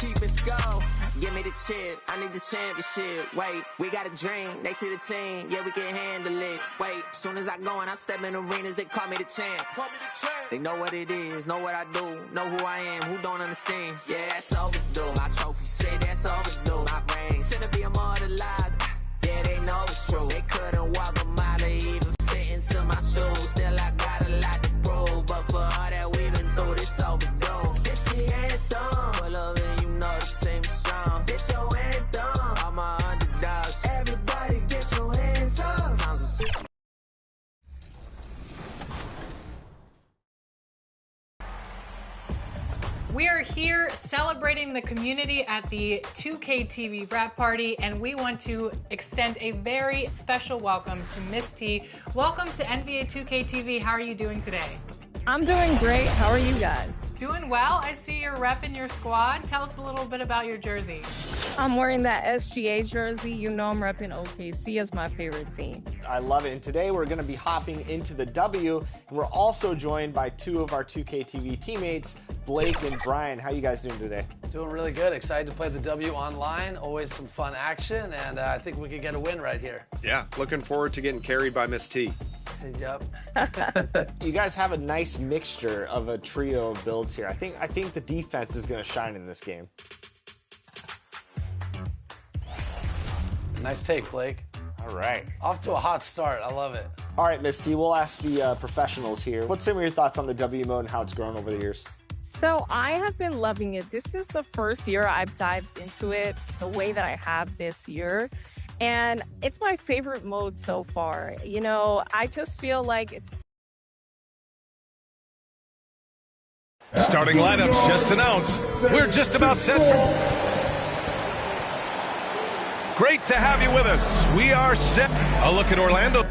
keeping score. Give me the chip, I need the championship. Wait, we got a dream, next to the team, yeah, we can handle it. Wait, soon as I go and I step in arenas, they call me the champ. They know what it is, know what I do, know who I am, who don't understand. Yeah, that's overdue. My trophy say that's overdue. My brain said to be immortalized. Yeah, they know it's true. They couldn't walk a mile to even fit into my shoes. Still, I got a lot to prove, but for all that we've been through, this overdue. It's the anthem. Pull up and you know the team is strong. It's your anthem. All my underdogs. Everybody get your hands up. We are here celebrating the community at the 2K TV wrap party, and we want to extend a very special welcome to Miss T. Welcome to NBA 2K TV. How are you doing today? I'm doing great. How are you guys? Doing well. I see you're repping your squad. Tell us a little bit about your jersey. I'm wearing that SGA jersey. You know I'm repping OKC as my favorite team. I love it. And today we're going to be hopping into the W. And we're also joined by two of our 2K TV teammates, Blake and Brian. How you guys doing today? Doing really good. Excited to play the W online. Always some fun action, and I think we could get a win right here. Yeah, looking forward to getting carried by Miss T. Yep. You guys have a nice mixture of a trio of builds here. I think the defense is going to shine in this game. Nice take, Blake. All right. Off to a hot start. I love it. All right, Miss T, we'll ask the professionals here. What's some of your thoughts on the W mode and how it's grown over the years? So I have been loving it. This is the first year I've dived into it the way that I have this year. And it's my favorite mode so far. You know, I just feel like it's... Starting lineups just announced. We're just about set for... Great to have you with us. We are set. A look at Orlando.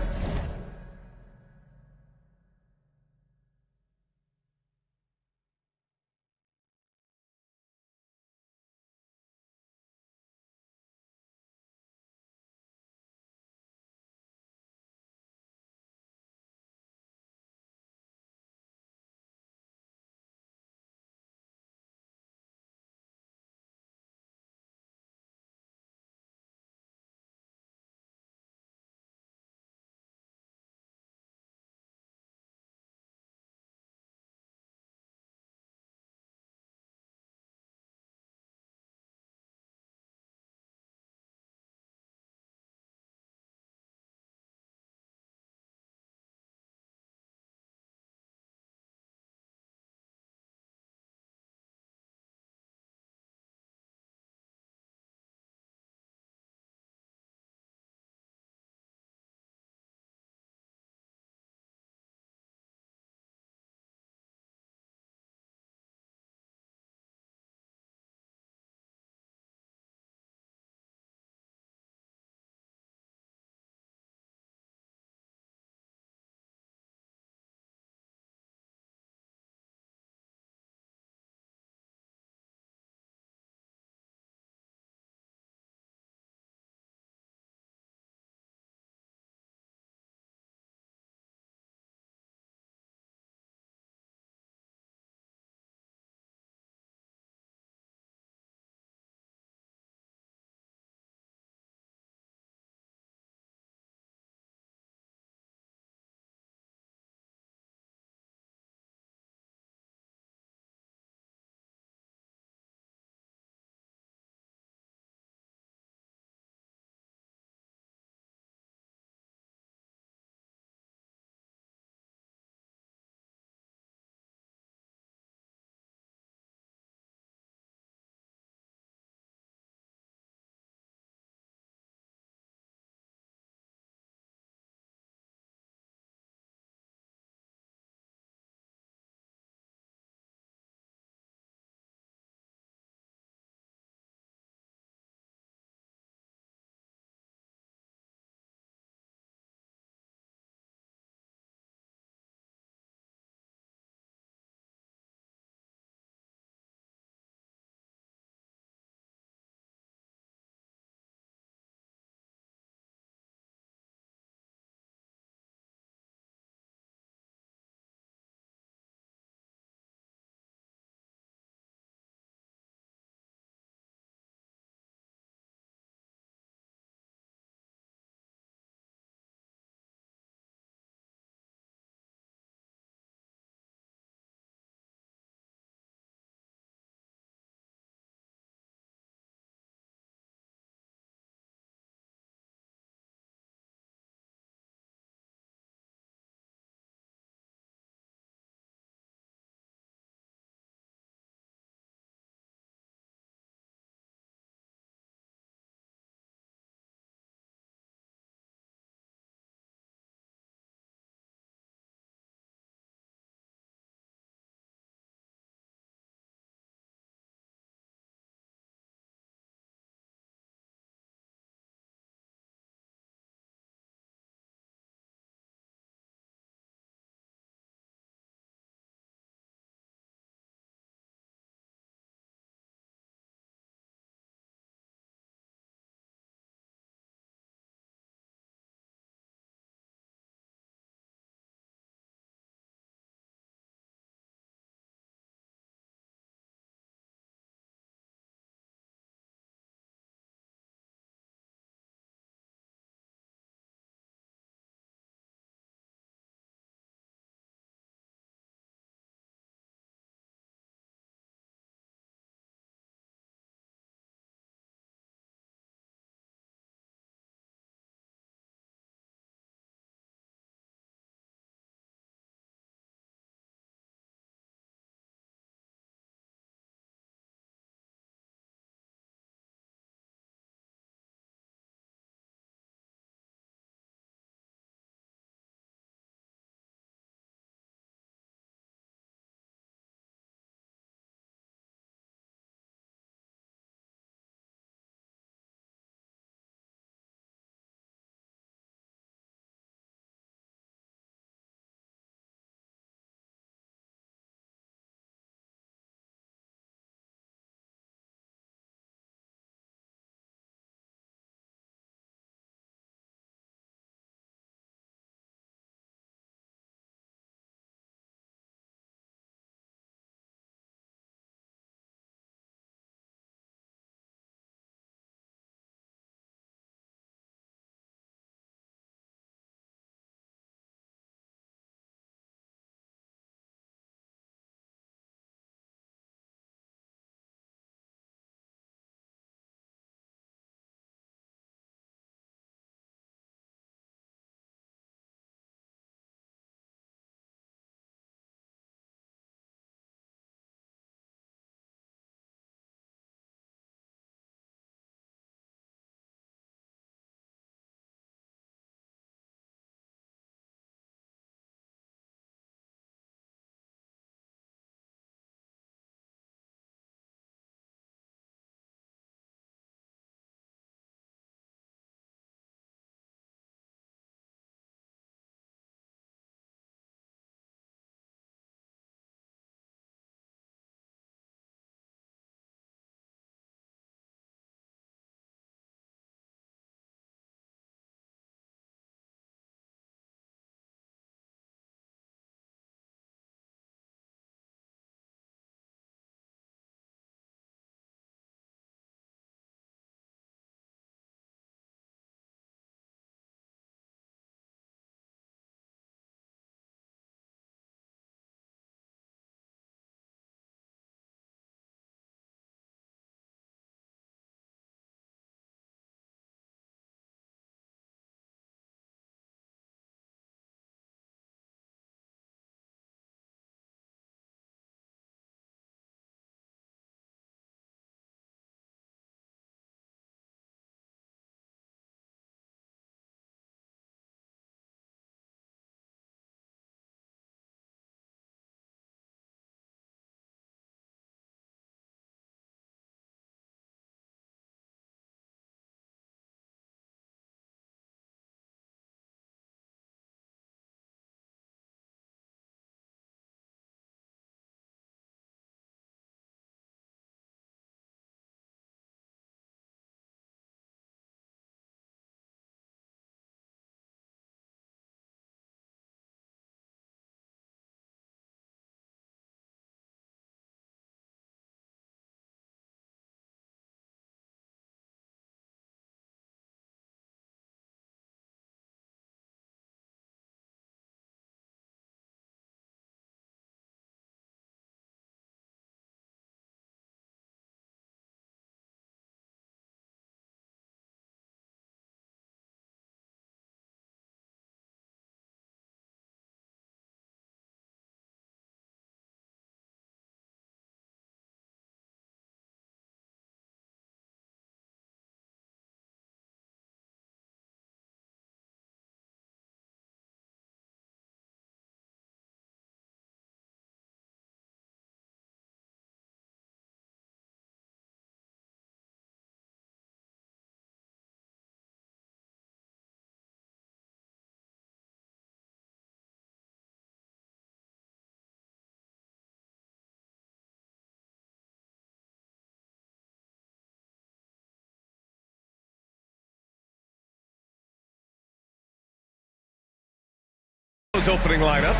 Opening lineup,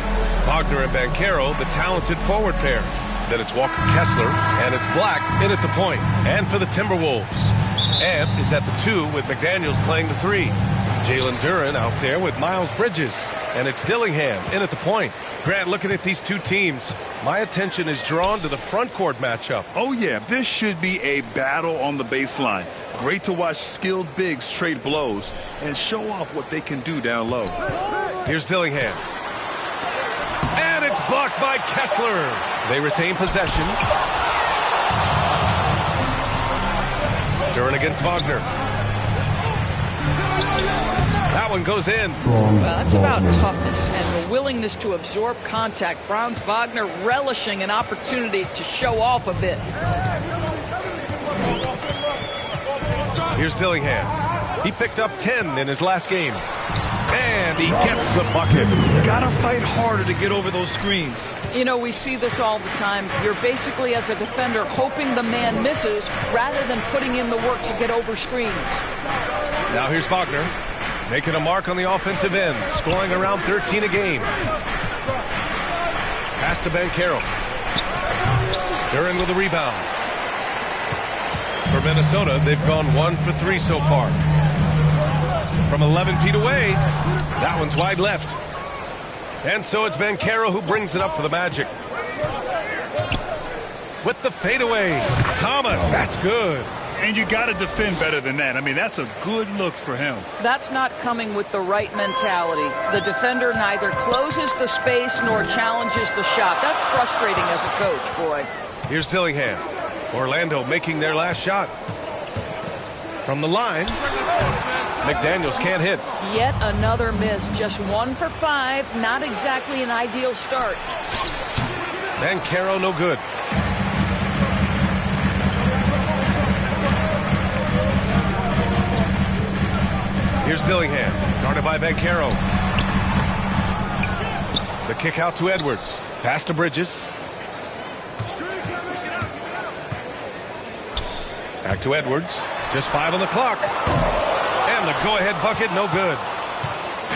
Wagner and Banchero, the talented forward pair. Then it's Walker Kessler, and it's Black in at the point. And for the Timberwolves, Ant is at the 2 with McDaniels playing the 3. Jalen Duren out there with Miles Bridges, and it's Dillingham in at the point. Grant, looking at these two teams, my attention is drawn to the front court matchup. Oh yeah, this should be a battle on the baseline. Great to watch skilled bigs trade blows and show off what they can do down low. Here's Dillingham. And it's blocked by Kessler. They retain possession. Duren against Wagner. That one goes in. Well, that's about toughness and the willingness to absorb contact. Franz Wagner relishing an opportunity to show off a bit. Here's Dillingham. He picked up 10 in his last game. And he gets the bucket. Gotta fight harder to get over those screens. You know, we see this all the time. You're basically, as a defender, hoping the man misses rather than putting in the work to get over screens. Now here's Wagner, making a mark on the offensive end, scoring around 13 a game. Pass to Banchero. Duren with a rebound. For Minnesota, they've gone 1 for 3 so far. From 11 feet away, that one's wide left. And so it's Banchero who brings it up for the Magic. With the fadeaway, Thomas, that's good. And you got to defend better than that. I mean, that's a good look for him. That's not coming with the right mentality. The defender neither closes the space nor challenges the shot. That's frustrating as a coach, boy. Here's Dillingham. Orlando making their last shot. From the line, McDaniels can't hit. Yet another miss. Just 1 for 5. Not exactly an ideal start. Banchero no good. Here's Dillingham, guarded by Banchero. The kick out to Edwards. Pass to Bridges. Back to Edwards. Just 5 on the clock. And the go-ahead bucket, no good.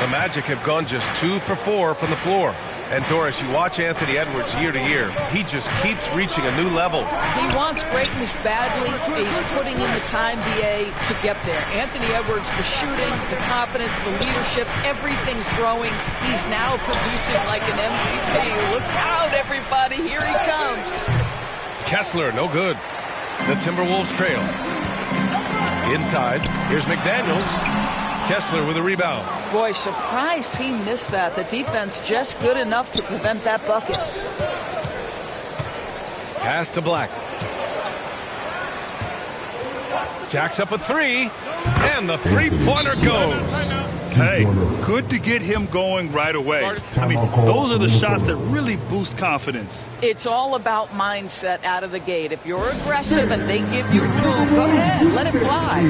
The Magic have gone just 2 for 4 from the floor. And Doris, you watch Anthony Edwards year to year. He just keeps reaching a new level. He wants greatness badly. He's putting in the time, BA, to get there. Anthony Edwards, the shooting, the confidence, the leadership, everything's growing. He's now producing like an MVP. Look out, everybody. Here he comes. Kessler, no good. The Timberwolves trail. Inside, here's McDaniels. Kessler with a rebound. Boy, surprised he missed that. The defense just good enough to prevent that bucket. Pass to Black. Jacks up a 3, and the three-pointer goes. Hey, good to get him going right away. I mean, those are the shots that really boost confidence. It's all about mindset out of the gate. If you're aggressive and they give you room, go ahead, let it fly.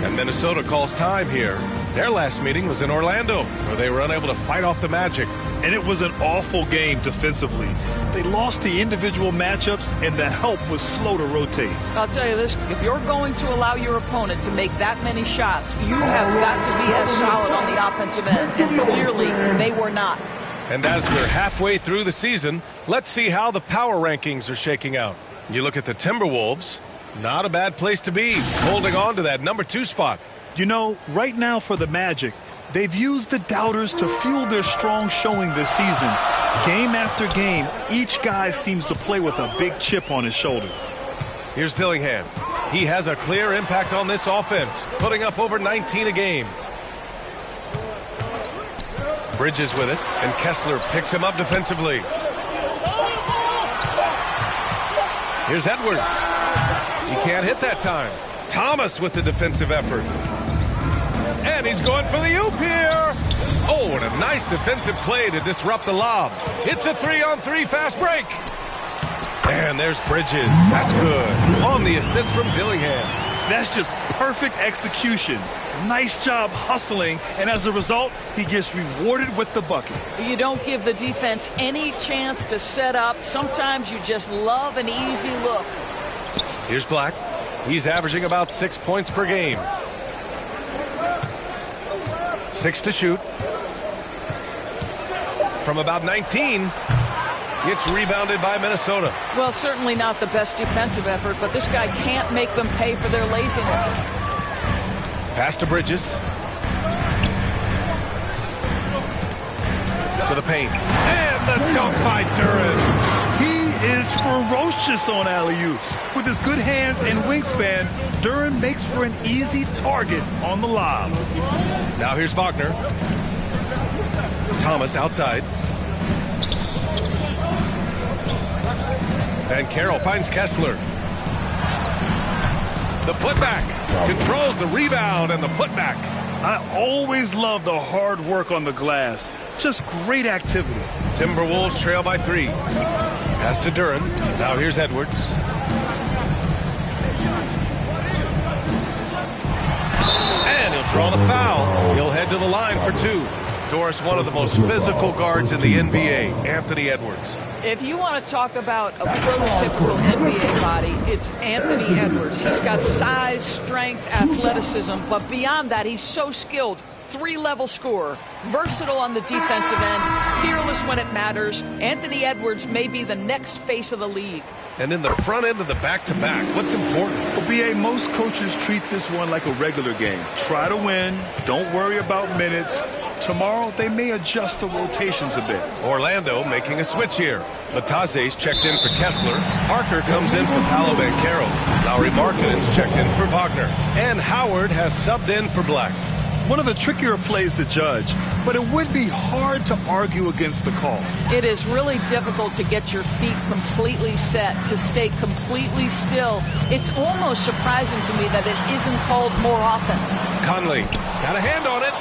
And Minnesota calls time here. Their last meeting was in Orlando, where they were unable to fight off the Magic. And it was an awful game defensively. They lost the individual matchups, and the help was slow to rotate. I'll tell you this, if you're going to allow your opponent to make that many shots, you have got to be as solid on the offensive end, and clearly they were not. And as we're halfway through the season, let's see how the power rankings are shaking out. You look at the Timberwolves, not a bad place to be, holding on to that number 2 spot. You know, right now for the Magic, they've used the doubters to fuel their strong showing this season. Game after game, each guy seems to play with a big chip on his shoulder. Here's Dillingham. He has a clear impact on this offense, putting up over 19 a game. Bridges with it, and Kessler picks him up defensively. Here's Edwards. He can't hit that time. Thomas with the defensive effort. And he's going for the oop here. Oh, and a nice defensive play to disrupt the lob. It's a 3-on-3 fast break. And there's Bridges. That's good. On the assist from Dillingham. That's just perfect execution. Nice job hustling, and as a result, he gets rewarded with the bucket. You don't give the defense any chance to set up. Sometimes you just love an easy look. Here's Black. He's averaging about 6 points per game. 6 to shoot. from about 19. Gets rebounded by Minnesota. Well, certainly not the best defensive effort, but this guy can't make them pay for their laziness. Pass to Bridges. To the paint. And the dunk by Duran. He is ferocious on alley-oops. With his good hands and wingspan, Duran makes for an easy target on the lob. Now here's Wagner. Thomas outside. And Carroll finds Kessler. The putback. Controls the rebound and the putback. I always love the hard work on the glass. Just great activity. Timberwolves trail by 3. Pass to Duran. Now here's Edwards. And he'll draw the foul. He'll head to the line for 2. Doris, one of the most physical guards in the NBA, Anthony Edwards. If you want to talk about a prototypical NBA body, it's Anthony Edwards. He's got size, strength, athleticism, but beyond that, he's so skilled. 3-level scorer, versatile on the defensive end, fearless when it matters. Anthony Edwards may be the next face of the league. And in the front end of the back-to-back, what's important? Well, B.A., most coaches treat this one like a regular game. Try to win. Don't worry about minutes. Tomorrow, they may adjust the rotations a bit. Orlando making a switch here. Bataze's checked in for Kessler. Parker comes in for Paolo Banchero. Lauri Markkanen's checked in for Wagner. And Howard has subbed in for Black. One of the trickier plays to judge, but it would be hard to argue against the call. It is really difficult to get your feet completely set, to stay completely still. It's almost surprising to me that it isn't called more often. Conley got a hand on it.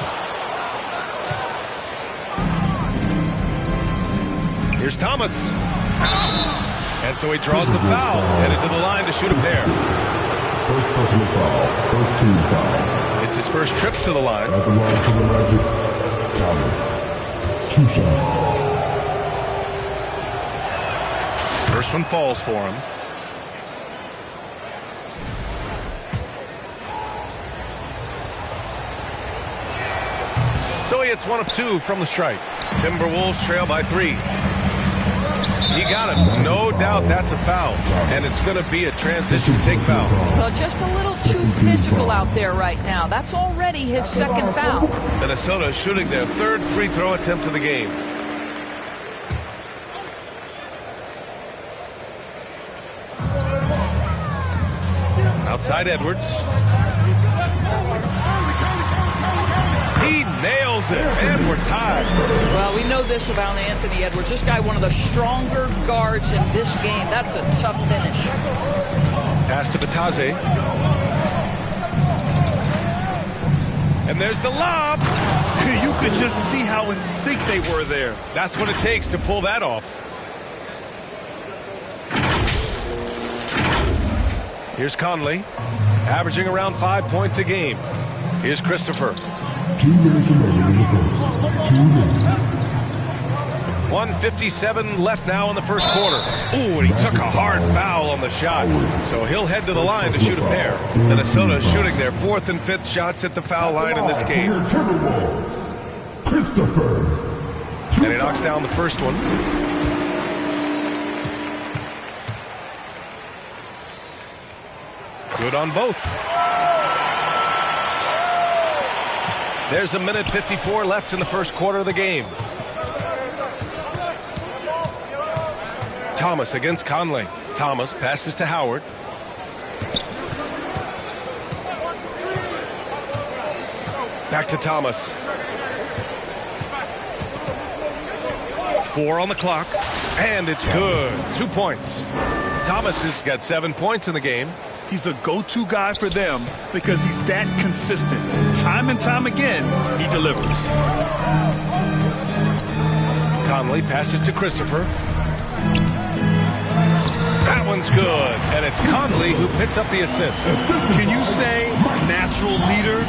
Here's Thomas. And so he draws the foul, headed to the line to shoot a pair. First personal foul, first team foul. It's his first trip to the line. At the line for the Magic, Thomas. 2 shots. First one falls for him. So he hits 1 of 2 from the strike. Timberwolves trail by 3. He got him. No doubt that's a foul. And it's going to be a transition take foul. Well, just a little too physical out there right now. That's already his second foul. Minnesota shooting their 3rd free throw attempt of the game. Outside Edwards. He nails it, and we're tied. Well, we know this about Anthony Edwards. This guy, one of the stronger guards in this game. That's a tough finish. Pass to Bataze. And there's the lob. You could just see how in sync they were there. That's what it takes to pull that off. Here's Conley, averaging around 5 points a game. Here's Christopher. 2 minutes remaining in the first. 2 minutes. 1:57 left now in the first quarter. Ooh, and he took a hard foul on the shot. So he'll head to the line to shoot a pair. Minnesota shooting their 4th and 5th shots at the foul line in this game. Christopher. And he knocks down the first one. Good on both. There's 1:54 left in the first quarter of the game. Thomas against Conley. Thomas passes to Howard. Back to Thomas. 4 on the clock. And it's good. 2 points. Thomas has got 7 points in the game. He's a go-to guy for them because he's that consistent. Time and time again, he delivers. Conley passes to Christopher. That one's good, and it's Conley who picks up the assist. Can you say natural leader?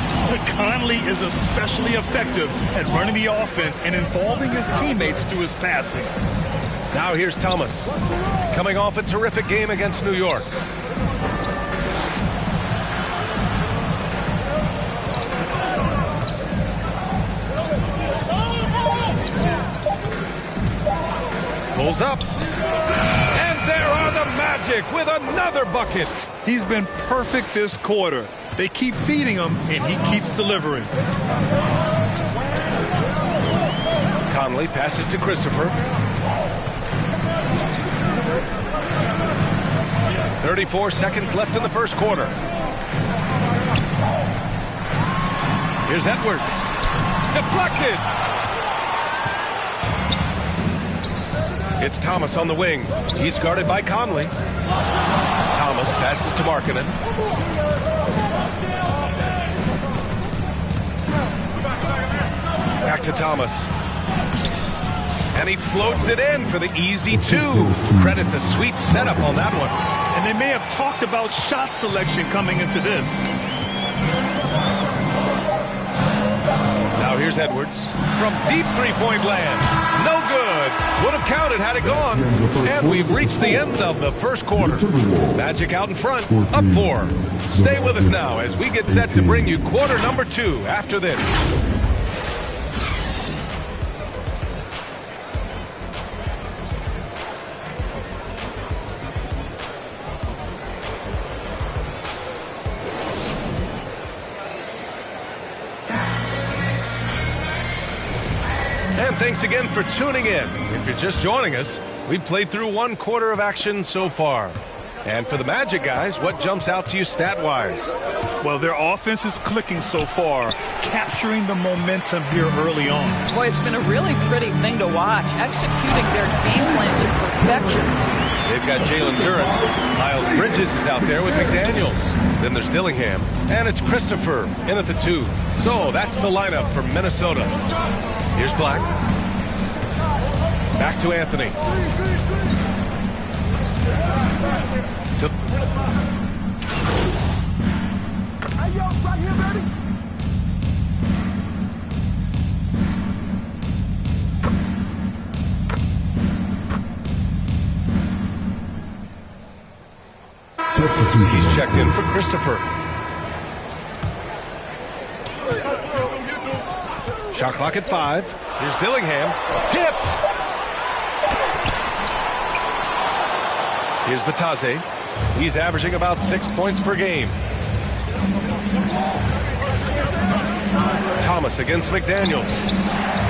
Conley is especially effective at running the offense and involving his teammates through his passing. Now here's Thomas, coming off a terrific game against New York. Pulls up. And there are the Magic with another bucket. He's been perfect this quarter. They keep feeding him, and he keeps delivering. Conley passes to Christopher. 34 seconds left in the first quarter. Here's Edwards. Deflected. It's Thomas on the wing. He's guarded by Conley. Thomas passes to Markkanen. Back to Thomas. And he floats it in for the easy two. Credit the sweet setup on that one. And they may have talked about shot selection coming into this. Now here's Edwards from deep three-point land. No good. Would have counted had it gone. And we've reached the end of the first quarter. Magic out in front, up 4. Stay with us now as we get set to bring you quarter number 2 after this. And thanks again for tuning in. If you're just joining us, we've played through 1 quarter of action so far. And for the Magic guys, what jumps out to you stat-wise? Well, their offense is clicking so far, capturing the momentum here early on. Boy, it's been a really pretty thing to watch, executing their game plan to perfection. They've got Jalen Duren. Miles Bridges is out there with McDaniels. Then there's Dillingham. And it's Christopher in at the 2. So that's the lineup for Minnesota. Here's Black. Back to Anthony. He's checked in for Christopher. Shot clock at 5. Here's Dillingham. Tipped. Here's Batase. He's averaging about 6 points per game. Thomas against McDaniels.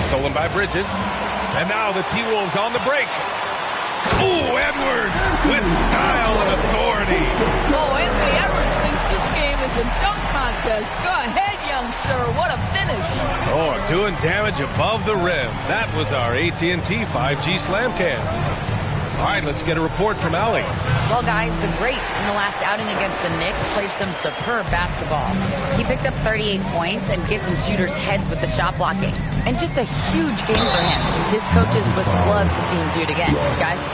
Stolen by Bridges. And now the T-Wolves on the break. Ooh, Edwards with style and authority. Oh, Anthony Edwards thinks this game is a dunk contest. Go ahead, young sir. What a finish. Oh, doing damage above the rim. That was our AT&T 5G Slam Can. All right, let's get a report from Allie. Well, guys, the great in the last outing against the Knicks played some superb basketball. He picked up 38 points and gets in shooters' heads with the shot blocking. And just a huge game for him. His coaches would love to see him do it again. Guys?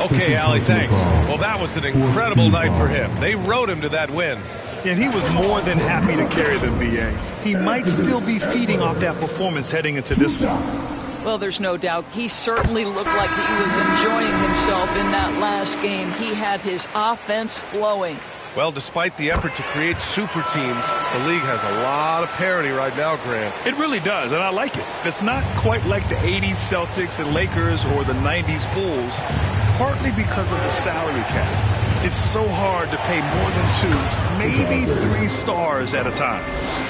Okay, Allie, thanks. Well, that was an incredible night for him. They rode him to that win. And he was more than happy to carry the BA. He might still be feeding off that performance heading into this one. Well, there's no doubt. He certainly looked like he was enjoying himself in that last game. He had his offense flowing. Well, despite the effort to create super teams, the league has a lot of parity right now, Grant. It really does, and I like it. It's not quite like the 80s Celtics and Lakers or the 90s Bulls, partly because of the salary cap. It's so hard to pay more than 2, maybe 3 stars at a time.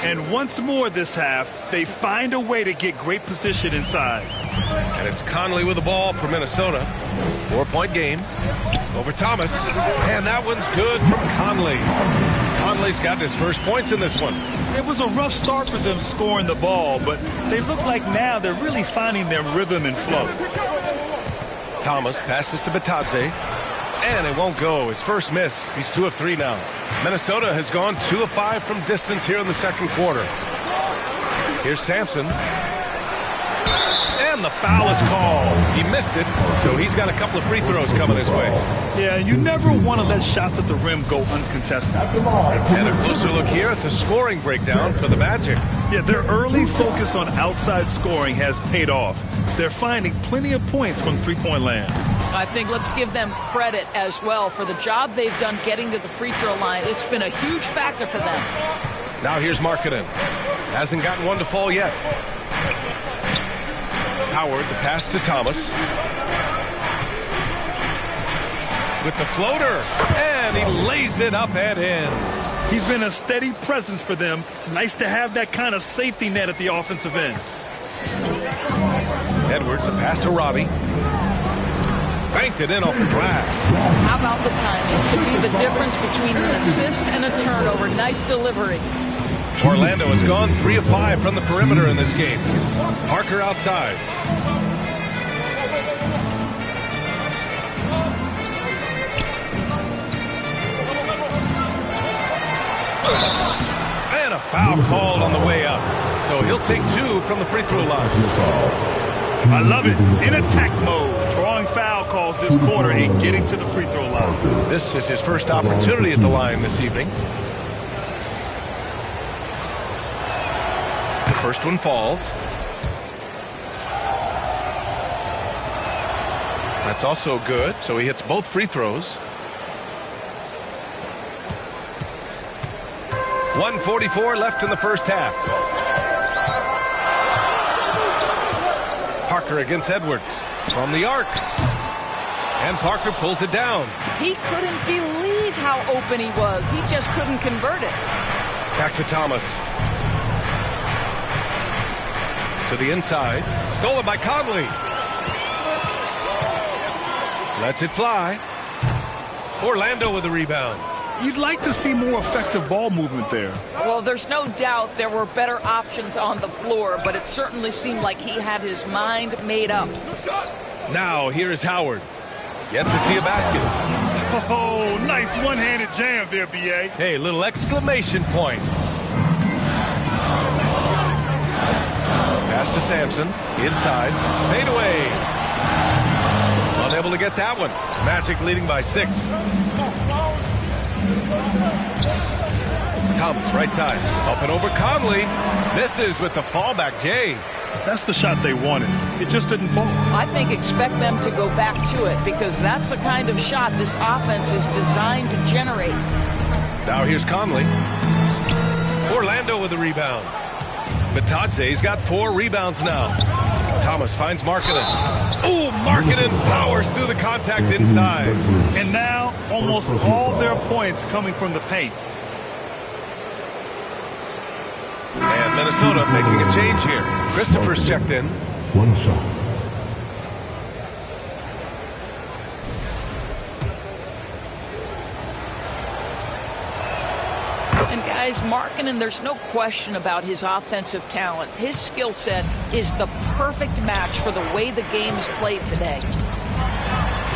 And once more this half, they find a way to get great position inside. And it's Conley with the ball for Minnesota. 4-point game over Thomas. And that one's good from Conley. Conley's gotten his first points in this one. It was a rough start for them scoring the ball, but they look like now they're really finding their rhythm and flow. Thomas passes to Batadze. And it won't go. His first miss. He's 2 of 3 now. Minnesota has gone 2 of 5 from distance here in the second quarter. Here's Sampson. And the foul is called. He missed it, so he's got a couple of free throws coming his way. Yeah, you never want to let shots at the rim go uncontested. And a closer look here at the scoring breakdown for the Magic. Yeah, their early focus on outside scoring has paid off. They're finding plenty of points from three-point land. I think let's give them credit as well for the job they've done getting to the free throw line. It's been a huge factor for them. Now here's Markkanen. Hasn't gotten one to fall yet. Howard, the pass to Thomas. with the floater, and he lays it up and in. He's been a steady presence for them. Nice to have that kind of safety net at the offensive end. Edwards, a pass to Robbie. Banked it in off the glass. How about the timing? Could be the difference between an assist and a turnover. Nice delivery. Orlando has gone 3 of 5 from the perimeter in this game. Parker outside. And a foul called on the way up. So he'll take 2 from the free throw line. I love it. In attack mode. Drawing foul calls this quarter and getting to the free throw line. This is his first opportunity at the line this evening. The first one falls. That's also good. So he hits both free throws. 1:44 left in the first half. Parker against Edwards from the arc. And Parker pulls it down. He couldn't believe how open he was. He just couldn't convert it. Back to Thomas. To the inside. Stolen by Conley. Lets it fly. Orlando with the rebound. You'd like to see more effective ball movement there. Well, there's no doubt there were better options on the floor, but it certainly seemed like he had his mind made up. Now, here's Howard. Gets to see a basket. Oh, nice one-handed jam there, B.A. Hey, little exclamation point. Pass to Sampson. Inside. Fade away. Unable to get that one. Magic leading by 6. Thomas, right side. Up and over Conley. Misses with the fallback, Jay. That's the shot they wanted. It just didn't fall. I think expect them to go back to it because that's the kind of shot this offense is designed to generate. Now here's Conley. Orlando with the rebound. Batadze's got 4 rebounds now. Thomas finds Markkanen. Oh, Markkanen powers through the contact inside. And now almost all their points coming from the paint. And Minnesota making a change here. Christopher's checked in. 1 shot. And guys, Markkanen, there's no question about his offensive talent. His skill set is the perfect match for the way the game is played today.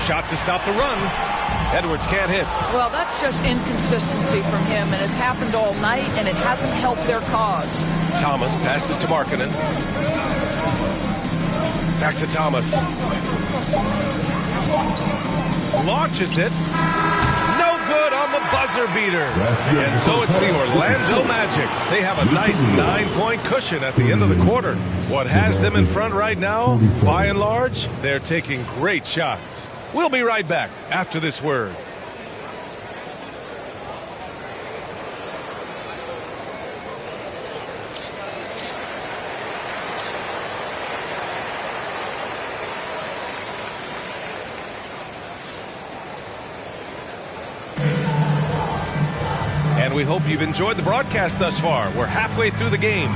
Shot to stop the run. Edwards can't hit. Well, that's just inconsistency from him, and it's happened all night, and it hasn't helped their cause. Thomas passes to Markkanen. Back to Thomas. Launches it. No good on the buzzer beater. And so it's the Orlando Magic. They have a nice 9-point cushion at the end of the quarter. What has them in front right now, by and large, they're taking great shots. We'll be right back after this word. And we hope you've enjoyed the broadcast thus far. We're halfway through the game.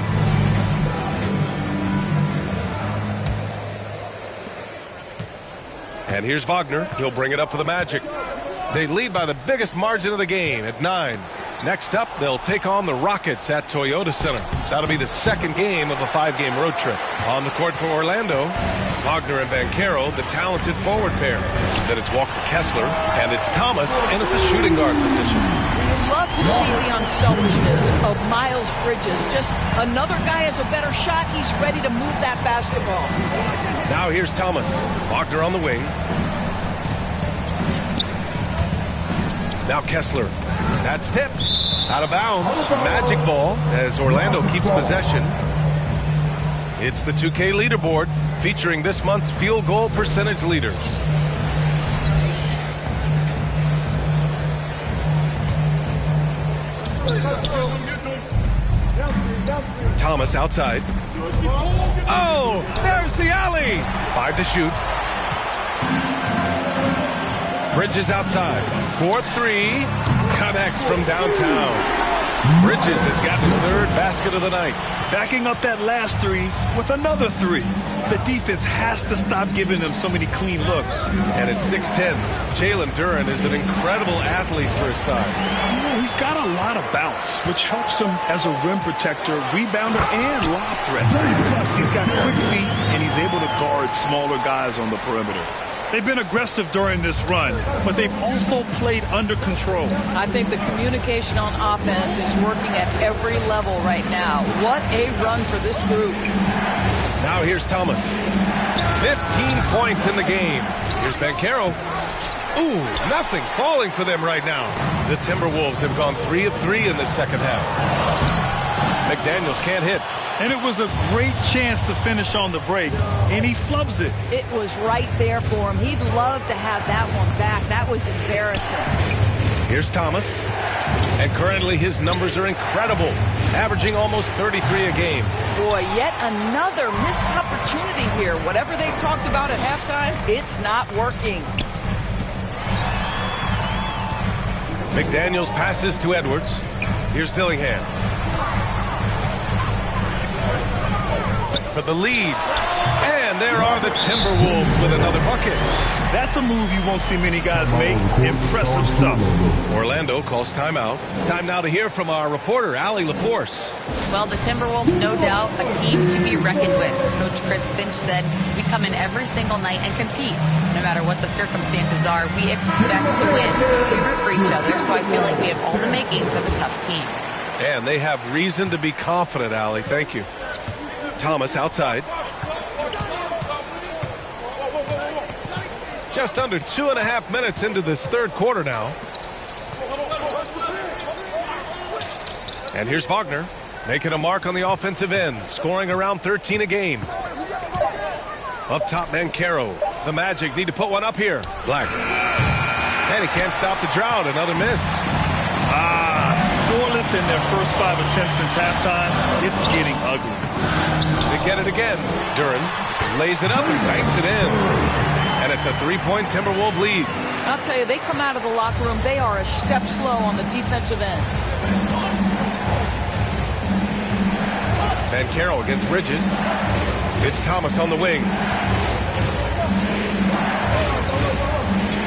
And here's Wagner. He'll bring it up for the Magic. They lead by the biggest margin of the game at 9. Next up, they'll take on the Rockets at Toyota Center. That'll be the second game of a 5-game road trip. On the court for Orlando, Wagner and Banchero, the talented forward pair. Then it's Walker Kessler, and it's Thomas in at the shooting guard position. You love to see the unselfishness of Miles Bridges. Just another guy has a better shot. He's ready to move that basketball. Now here's Thomas. Wagner on the wing. Now Kessler. That's tipped. Out of bounds. Magic ball as Orlando keeps possession. It's the 2K leaderboard featuring this month's field goal percentage leaders. Thomas outside. Oh, there's the alley. 5 to shoot. Bridges outside. 4-3. Connects from downtown. Bridges has got his third basket of the night. Backing up that last three with another three. The defense has to stop giving them so many clean looks. And at 6'10", Jalen Duren is an incredible athlete for his size. Yeah, he's got a lot of bounce, which helps him as a rim protector, rebounder, and lob threat. Plus, he's got quick feet, and he's able to guard smaller guys on the perimeter. They've been aggressive during this run, but they've also played under control. I think the communication on offense is working at every level right now. What a run for this group. Now here's Thomas. 15 points in the game. Here's Banchero. Ooh, nothing falling for them right now. The Timberwolves have gone 3 of 3 in the second half. McDaniels can't hit. And it was a great chance to finish on the break, and he flubs it. It was right there for him. He'd love to have that one back. That was embarrassing. Here's Thomas. And currently his numbers are incredible, averaging almost 33 a game. Boy, yet another missed opportunity here. Whatever they talked about at halftime, it's not working. McDaniels passes to Edwards. Here's Dillingham. For the lead. And there are the Timberwolves with another bucket. That's a move you won't see many guys make. Impressive stuff. Orlando calls timeout. Time now to hear from our reporter, Allie LaForce. Well, the Timberwolves, no doubt, a team to be reckoned with. Coach Chris Finch said, we come in every single night and compete. No matter what the circumstances are, we expect to win. We root for each other, so I feel like we have all the makings of a tough team. And they have reason to be confident, Allie. Thank you. Thomas outside. Just under 2.5 minutes into this third quarter now. And here's Wagner making a mark on the offensive end, scoring around 13 a game. Up top, Banchero. The Magic need to put one up here. Black. And he can't stop the drought. Another miss. Scoreless in their first 5 attempts since halftime. It's getting ugly. They get it again. Duren lays it up and banks it in. And it's a 3-point Timberwolves lead. I'll tell you, they come out of the locker room, they are a step slow on the defensive end. Banchero against Bridges. It's Thomas on the wing.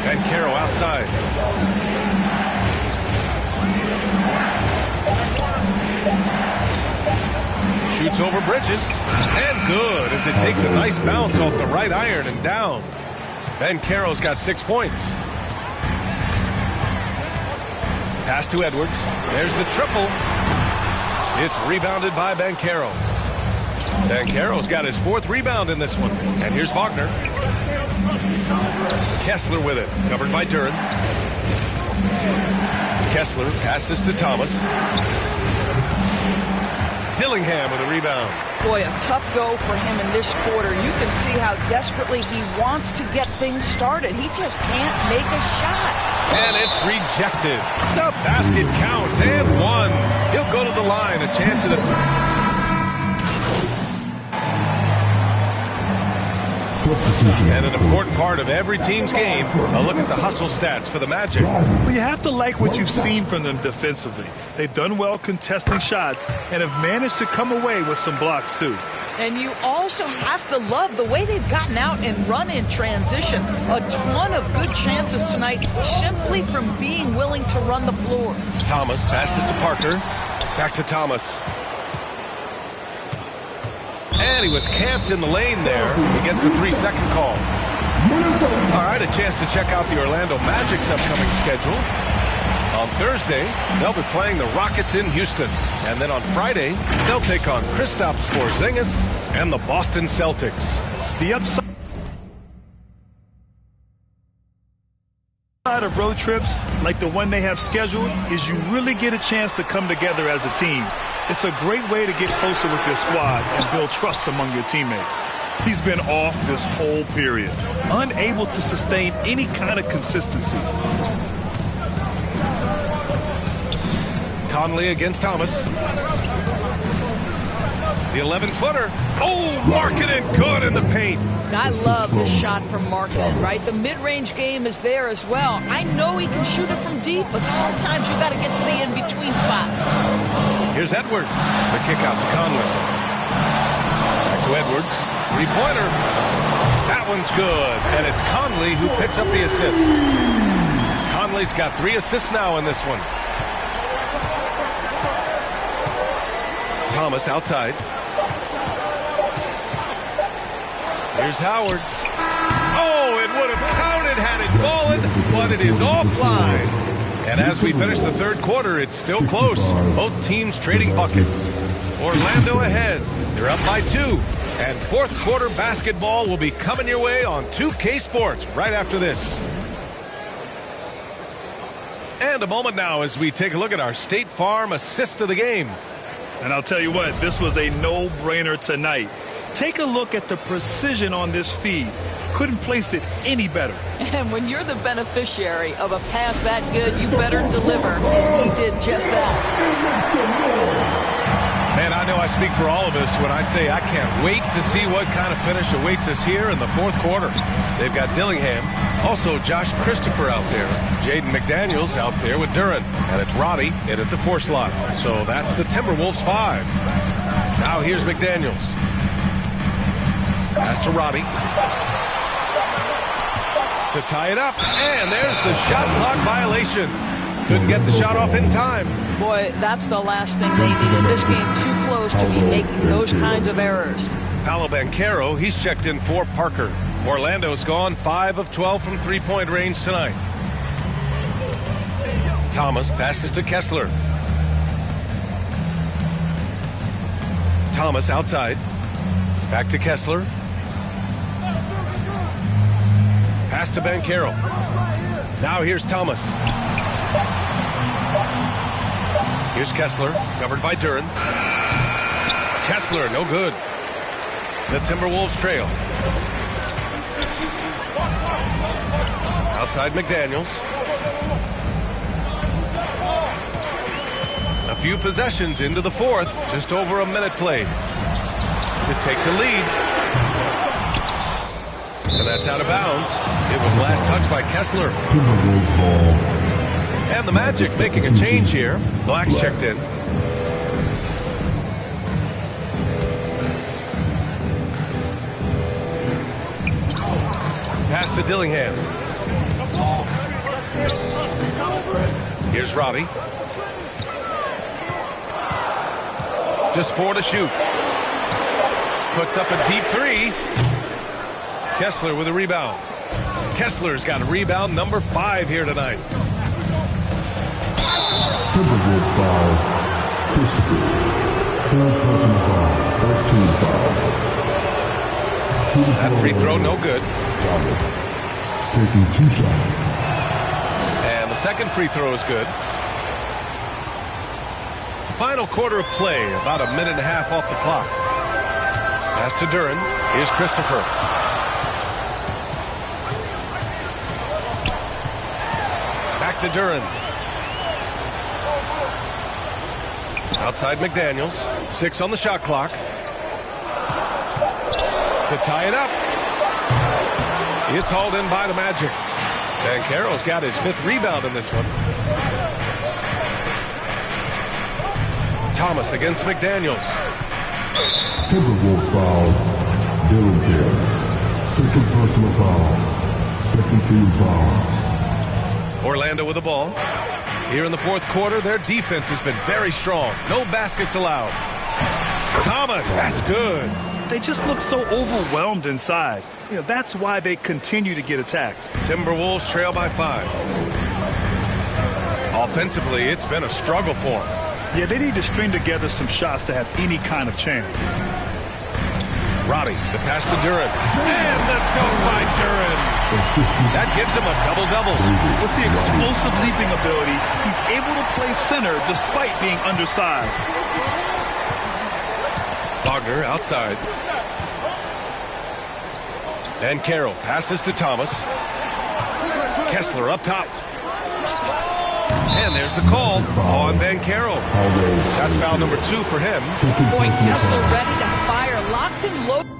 Banchero outside. Shoots over Bridges. And good as it takes a nice bounce off the right iron and down. Banchero's got 6 points. Pass to Edwards. There's the triple. It's rebounded by Banchero. Banchero's got his 4th rebound in this one. And here's Wagner. Kessler with it. Covered by Duren. Kessler passes to Thomas. Dillingham with a rebound. Boy, a tough go for him in this quarter. You can see how desperately he wants to get things started. He just can't make a shot. And it's rejected. The basket counts and one. He'll go to the line. A chance at a... And an important part of every team's game, a look at the hustle stats for the Magic. Well, you have to like what you've seen from them defensively. They've done well contesting shots and have managed to come away with some blocks, too. And you also have to love the way they've gotten out and run in transition. A ton of good chances tonight simply from being willing to run the floor. Thomas passes to Parker. Back to Thomas. And he was camped in the lane there. He gets a 3-second call. All right, a chance to check out the Orlando Magic's upcoming schedule. On Thursday, they'll be playing the Rockets in Houston. And then on Friday, they'll take on Kristaps Porzingis and the Boston Celtics. The upside of road trips like the one they have scheduled is you really get a chance to come together as a team. It's a great way to get closer with your squad and build trust among your teammates. He's been off this whole period, unable to sustain any kind of consistency. Conley against Thomas. The 11-footer. Oh, Markkanen good in the paint. I love this shot from Markkanen, right? The mid-range game is there as well. I know he can shoot it from deep, but sometimes you got to get to the in-between spots. Here's Edwards. The kick out to Conley. Back to Edwards. Three-pointer. That one's good. And it's Conley who picks up the assist. Conley's got 3 assists now in this one. Thomas outside. Here's Howard. Oh, it would have counted had it fallen, but it is offline. And as we finish the third quarter, it's still close. Both teams trading buckets. Orlando ahead. They're up by 2. And fourth quarter basketball will be coming your way on 2K Sports right after this. And a moment now as we take a look at our State Farm assist of the game. And I'll tell you what, this was a no-brainer tonight. Take a look at the precision on this feed. Couldn't place it any better. And when you're the beneficiary of a pass that good, you better deliver. And he did just that. Man, I know I speak for all of us when I say I can't wait to see what kind of finish awaits us here in the fourth quarter. They've got Dillingham, also Josh Christopher out there, Jaden McDaniels out there with Duran, and it's Roddy in at the 4 slot. So that's the Timberwolves 5. Now here's McDaniels. Pass to Roddy. To tie it up, and there's the shot clock violation. Couldn't get the shot off in time. Boy, that's the last thing they needed. This game too close to be making those kinds of errors. Paolo Banchero, he's checked in for Parker. Orlando's gone 5 of 12 from three-point range tonight. Thomas passes to Kessler. Thomas outside. Back to Kessler. Pass to Banchero. Now here's Thomas. Here's Kessler, covered by Duran. Kessler, no good. The Timberwolves trail. Outside McDaniels. A few possessions into the fourth, just over a minute played to take the lead. And that's out of bounds. It was last touched by Kessler. And the Magic making a change here. Black's checked in. Pass to Dillingham. Here's Roddy. Just 4 to shoot. Puts up a deep 3. Kessler with a rebound. Kessler's got a rebound number 5 here tonight. Timberwolves foul. Christopher. Third personal foul. First team foul. That free throw no good. Thomas taking 2 shots. And the second free throw is good. Final quarter of play, about a minute and a half off the clock. Pass to Duran. Here's Christopher. Back to Duran. Outside McDaniels. 6 on the shot clock. To tie it up. It's hauled in by the Magic. Banchero's got his 5th rebound in this one. Thomas against McDaniels. Timberwolves foul. Dillingham. Second personal foul. Second team foul. Orlando with the ball. Here in the fourth quarter, their defense has been very strong. No baskets allowed. Thomas, that's good. They just look so overwhelmed inside. You know, that's why they continue to get attacked. Timberwolves trail by 5. Offensively, it's been a struggle for them. Yeah, they need to string together some shots to have any kind of chance. Roddy, the pass to Duran. And the dunk by Duran. That gives him a double-double. With the explosive leaping ability, he's able to play center despite being undersized. Wagner outside. And Carroll passes to Thomas. Kessler up top. And there's the call on Bancaro. That's foul number 2 for him. Boy, Kessler ready to fire, locked and loaded.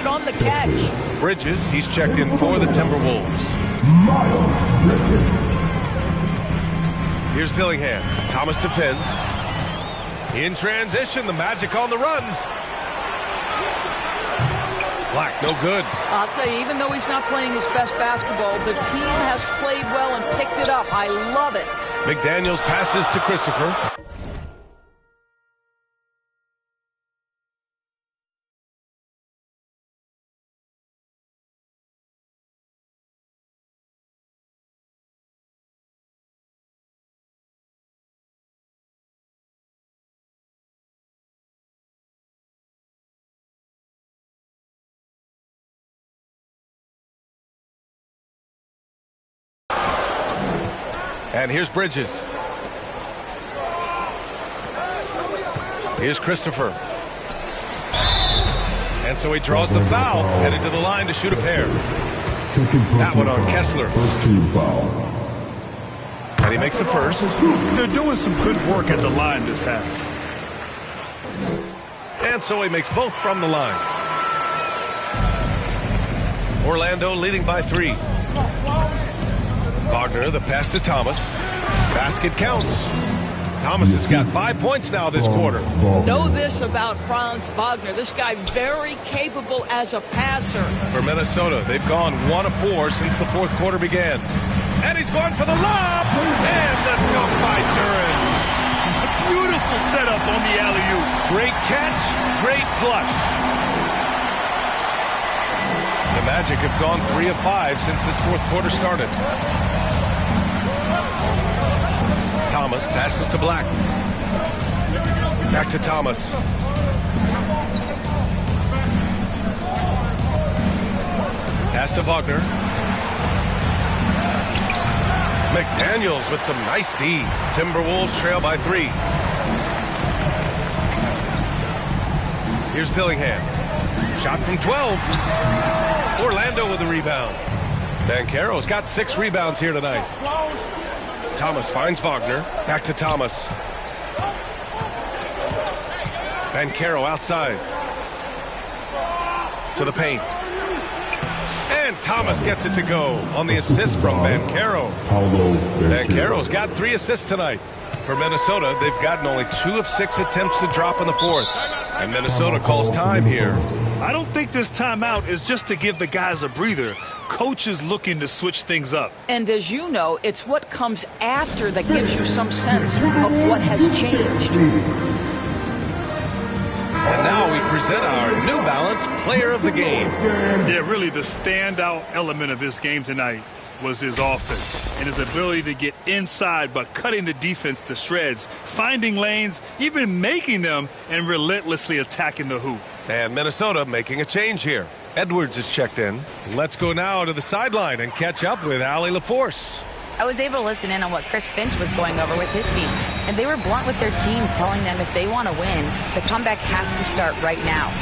On the catch. Bridges, he's checked in for the Timberwolves. Here's Dillingham. Thomas defends. In transition, the Magic on the run. Black, no good. I'll tell you, even though he's not playing his best basketball, the team has played well and picked it up. I love it. McDaniels passes to Christopher. And here's Bridges. Here's Christopher. And so he draws the foul, headed to the line to shoot a pair. That one on Kessler. And he makes the first. They're doing some good work at the line this half. And so he makes both from the line. Orlando leading by 3. Wagner, the pass to Thomas. Basket counts. Thomas has got 5 points now this quarter. Know this about Franz Wagner. This guy very capable as a passer. For Minnesota, they've gone 1 of 4 since the fourth quarter began. And he's going for the lob. And the dunk by Duran. A beautiful setup on the alley-oop. Great catch, great flush. The Magic have gone 3 of 5 since this fourth quarter started. Thomas passes to Black. Back to Thomas. Pass to Wagner. McDaniels with some nice D. Timberwolves trail by 3. Here's Dillingham. Shot from 12. Orlando with the rebound. Banchero's got 6 rebounds here tonight. Thomas finds Wagner. Back to Thomas. Banchero outside. To the paint. And Thomas gets it to go on the assist from Banchero. Banchero's got 3 assists tonight. For Minnesota, they've gotten only 2 of 6 attempts to drop in the fourth. And Minnesota calls time here. I don't think this timeout is just to give the guys a breather. Coach is looking to switch things up. And as you know, it's what comes after that gives you some sense of what has changed. And now we present our New Balance Player of the Game. Yeah, really the standout element of this game tonight was his offense and his ability to get inside but cutting the defense to shreds, finding lanes, even making them, and relentlessly attacking the hoop. And Minnesota making a change here. Edwards is checked in. Let's go now to the sideline and catch up with Allie LaForce. I was able to listen in on what Chris Finch was going over with his team, and they were blunt with their team, telling them if they want to win, the comeback has to start right now.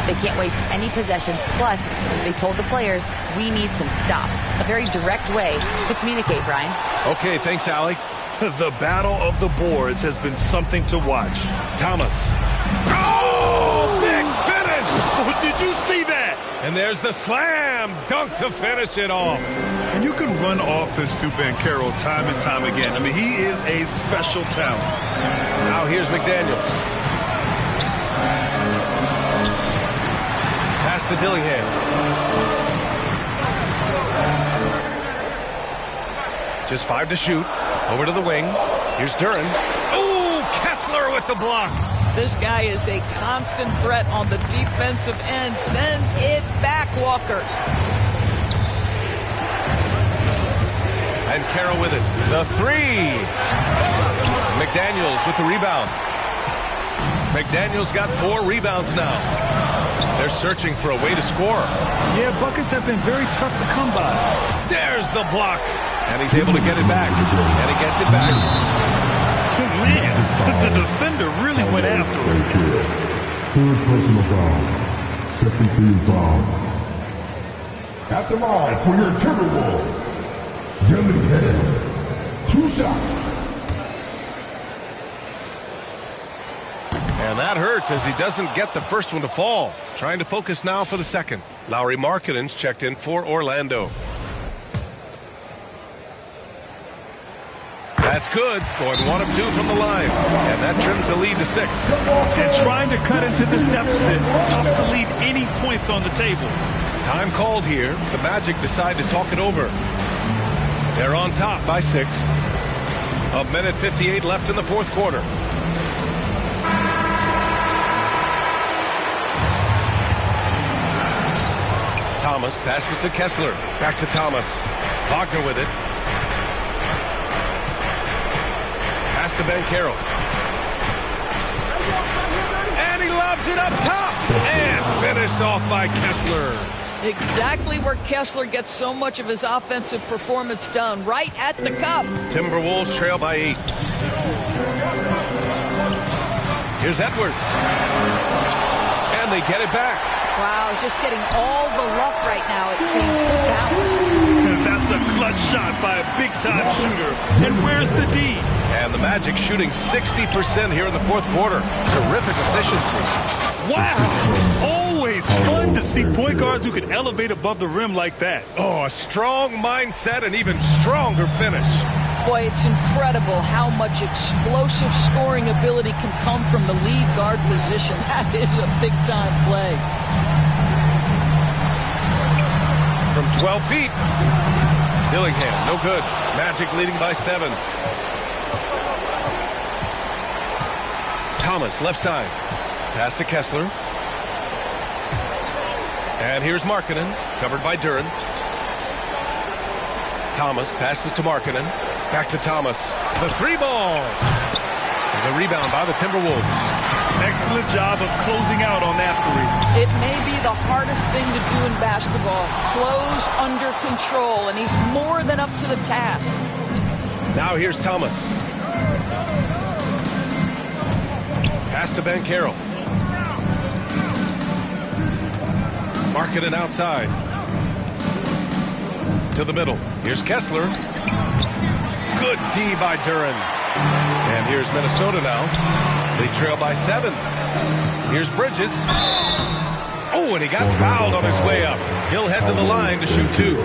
They can't waste any possessions. Plus, they told the players, we need some stops. A very direct way to communicate, Brian. Okay, thanks, Allie. The battle of the boards has been something to watch. Thomas. Oh, big finish! Oh, did you see that? And there's the slam dunk to finish it off. And you can run offense through Banchero time and time again. I mean, he is a special talent. Now here's McDaniels. Pass to Dillingham. Just 5 to shoot. Over to the wing. Here's Duren. Oh, Kessler with the block. This guy is a constant threat on the defensive end. Send it back, Walker. And Carroll with it. The 3. McDaniels with the rebound. McDaniels got 4 rebounds now. They're searching for a way to score. Yeah, buckets have been very tough to come by. There's the block. And he's able to get it back. And he gets it back. Man, the defender really went after him. Third personal foul. Second team foul. At the line for your Timberwolves, Dillingham. 2 shots. And that hurts as he doesn't get the first one to fall. Trying to focus now for the second. Lauri Markkanen's checked in for Orlando. That's good. Going 1 of 2 from the line. And that trims the lead to 6. And trying to cut into this deficit, tough to leave any points on the table. Time called here. The Magic decide to talk it over. They're on top by 6. A minute 58 left in the fourth quarter. Thomas passes to Kessler. Back to Thomas. Wagner with it. Pass to Banchero. And he lobs it up top. And finished off by Kessler. Exactly where Kessler gets so much of his offensive performance done. Right at the cup. Timberwolves trail by 8. Here's Edwards. And they get it back. Wow, just getting all the luck right now, it seems. Good bounce. And that's a clutch shot by a big-time shooter. And where's the D? And the Magic shooting 60% here in the fourth quarter. Terrific efficiency. Wow! Always fun to see point guards who can elevate above the rim like that. Oh, a strong mindset and even stronger finish. Boy, it's incredible how much explosive scoring ability can come from the lead guard position. That is a big-time play. From 12 feet. Dillingham, no good. Magic leading by 7. Thomas, left side. Pass to Kessler. And here's Markkanen, covered by Duren. Thomas passes to Markkanen. Back to Thomas. The 3 ball. The rebound by the Timberwolves. Excellent job of closing out on that 3. It may be the hardest thing to do in basketball. Close under control, and he's more than up to the task. Now here's Thomas. Pass to Banchero. Markkanen outside. To the middle. Here's Kessler. Good D by Duren. And here's Minnesota now. They trail by 7. Here's Bridges. Oh, and he got fouled on his way up. He'll head to the line to shoot 2.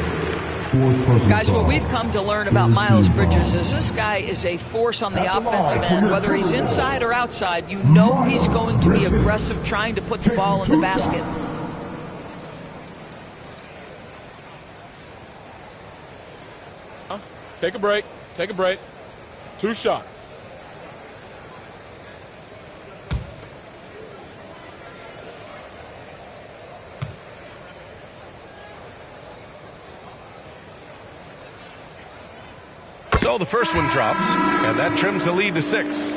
Guys, what we've come to learn about Miles Bridges is this guy is a force on the offensive end. Whether he's inside or outside, you know he's going to be aggressive trying to put the ball in the basket. Take a break. Take a break. 2 shots. So the first one drops, and that trims the lead to 6.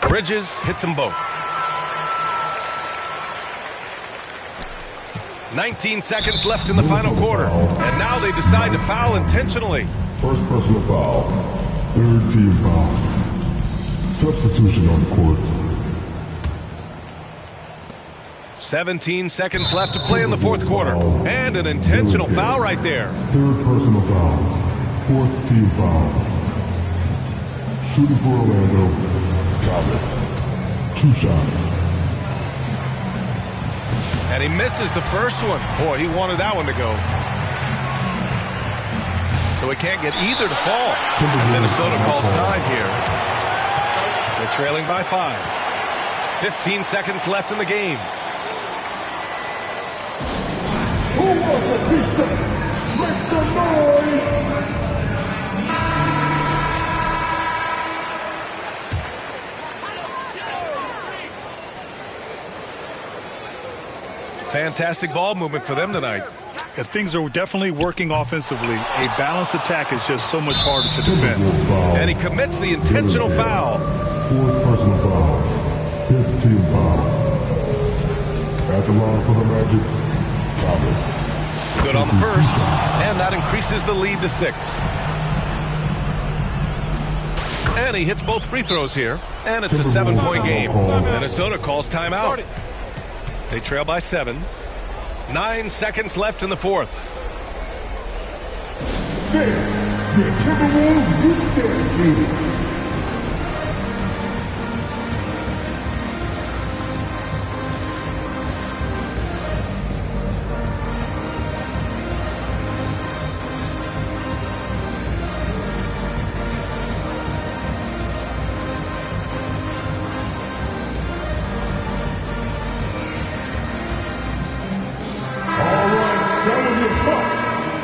Bridges hits them both. 19 seconds left in the final quarter, and now they decide to foul intentionally. First personal foul. Third team foul. Substitution on court. 17 seconds left to play in the fourth quarter. And an intentional foul right there. Third personal foul. Fourth team foul. Shooting for Orlando. Thomas. 2 shots. And he misses the first one. Boy, he wanted that one to go. So he can't get either to fall. Minnesota calls time here. They're trailing by 5. 15 seconds left in the game. Who wants a pizza? Make some noise! Fantastic ball movement for them tonight. If things are definitely working offensively, a balanced attack is just so much harder to defend. And he commits the intentional foul. Fourth personal foul. Fifth team foul. At the line for the Magic, Thomas. Good on the first, and that increases the lead to 6. And he hits both free throws here, and it's a 7-point game. Minnesota calls timeout. They trail by 7. 9 seconds left in the fourth. The Timberwolves is dedicated.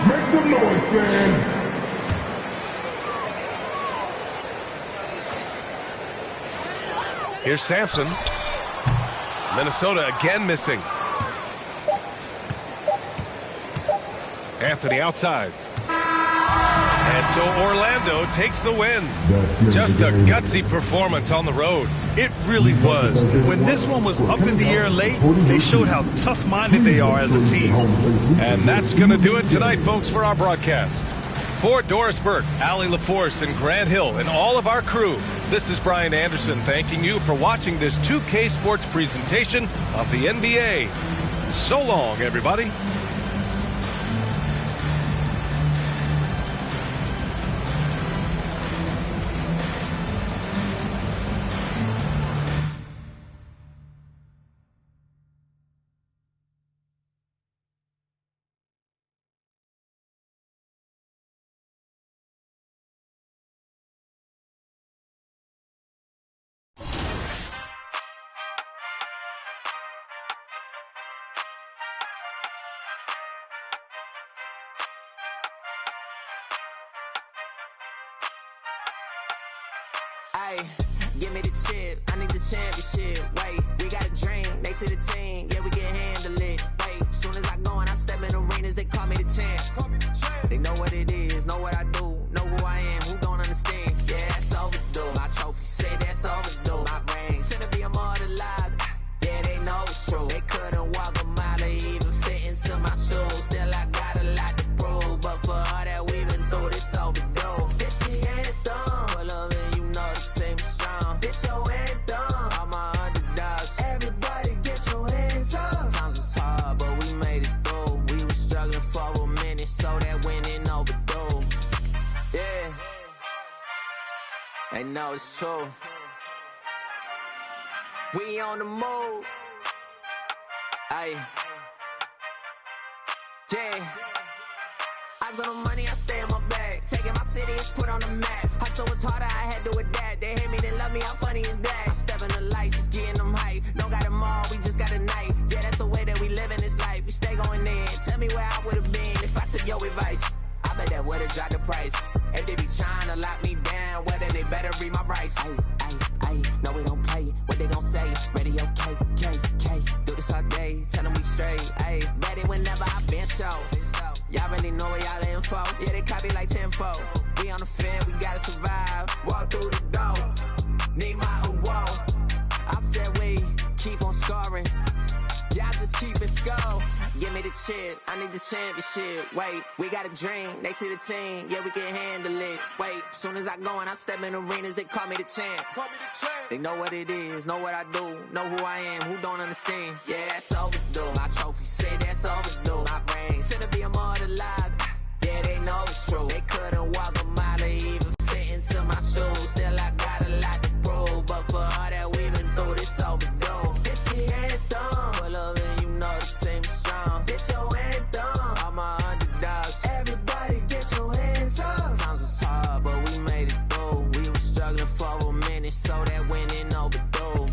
Make some noise, fans! Here's Sampson. Minnesota again missing. Anthony outside. And so Orlando takes the win. Just a gutsy performance on the road. It really was. When this one was up in the air late, they showed how tough-minded they are as a team. And that's going to do it tonight, folks, for our broadcast. For Doris Burke, Allie LaForce, and Grant Hill, and all of our crew, this is Brian Anderson thanking you for watching this 2K Sports presentation of the NBA. So long, everybody. Ay, give me the chip, I need the championship. Wait, we got a dream, next to the team, yeah, we can handle it. Wait, soon as I go and I step in arenas, they call me the champ. They know what it is, know what I do, know who I am, who don't understand. Yeah, that's overdue. My trophy say that's overdue. My ring, should be immortalized. Yeah, they know it's true. They couldn't walk a mile or even fit into my shoes. Still, I got a lot to prove, but for all that we've been through, this overdue. It's the anthem. Pull up and you know the team is strong. It's your anthem. All my underdogs. Everybody get your hands up. Sometimes it's hard, but we made it through. We were struggling for a minute, so that winning overdue. Yeah. They know it's true. We on the move. Aye. Yeah. Eyes on the money, I stay in my bag. Taking my city, it's put on the map. Hustle was harder, I had to adapt. They hate me, they love me, how funny is that? I step in the lights, it's getting them hype. Don't got them all, we just got a night. Yeah, that's the way that we live in this life. We stay going in. Tell me where I would've been if I took your advice. I bet that would've dropped the price. If they be trying to lock me down, whether they better read my rights. No, we don't play. What they gon' say? Radio K. Do this all day, tell them we straight. Ayy, ready whenever I been show. Y'all really know where y'all info. Yeah, they copy like tenfold. We on the field, we gotta survive. Walk through the door. Need my award. I said we keep on scoring. Y'all just keep it score. give me the chip. I need the championship. Wait, we got a dream. Next to the team, yeah, we can handle it. Wait, soon as I go and I step in arenas, they call me the champ. They know what it is, know what I do, know who I am, who don't understand. Yeah, that's overdue. My trophy say that's overdue. My brain said to be immortalized. Yeah, they know it's true. They couldn't walk a mile or even fit into my shoes. Still, I got a lot to prove, but for all that we've been through, this overdue. It's the anthem. Pull up and you know the team is strong. It's your anthem. All my underdogs. Everybody get your hands up. Sometimes it's hard, but we made it through. We were struggling for a minute, so that winning overdue.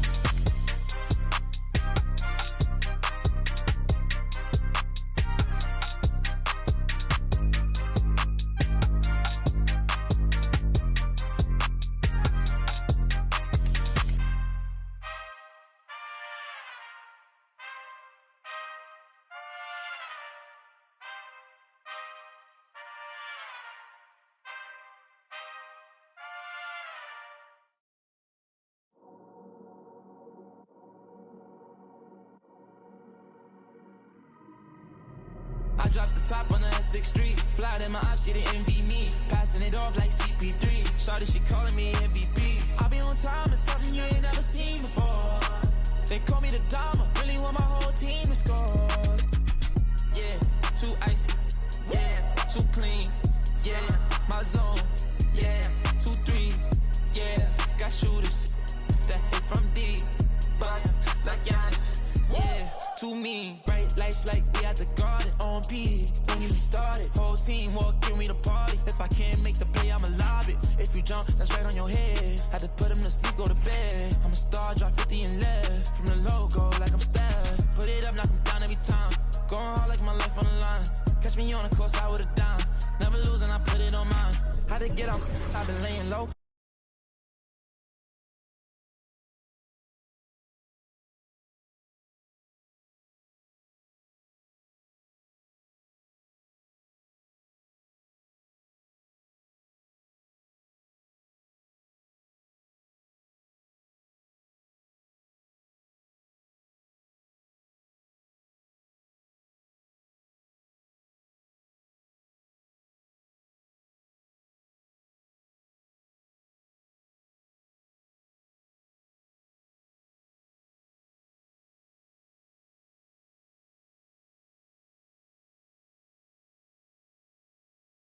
I dropped the top on the S6 Street. Fly in my ops, she didn't envy me. Passing it off like CP3. Shawty, she calling me MVP. I be on time, it's something you ain't never seen before. They call me the Dama, really want my whole team to score. Yeah, too icy. Yeah, too clean. Yeah, my zone. Yeah, 2-3. Yeah, got shooters that hit from deep. Bust like Giannis. Yeah, too mean. Bright lights like we at the garden on P. Don't get me started. Whole team walk, give me the party. If I can't make the play, I'ma lob it. If you jump, that's right on your head. Had to put him to sleep, go to bed. I'm a star, drop 50 and left. From the logo, like I'm Steph. Put it up, knock him down every time. Going hard like my life on the line. Catch me on the course, I would've dimed. Never losing, I put it on mine. Had to get out, I've been laying low.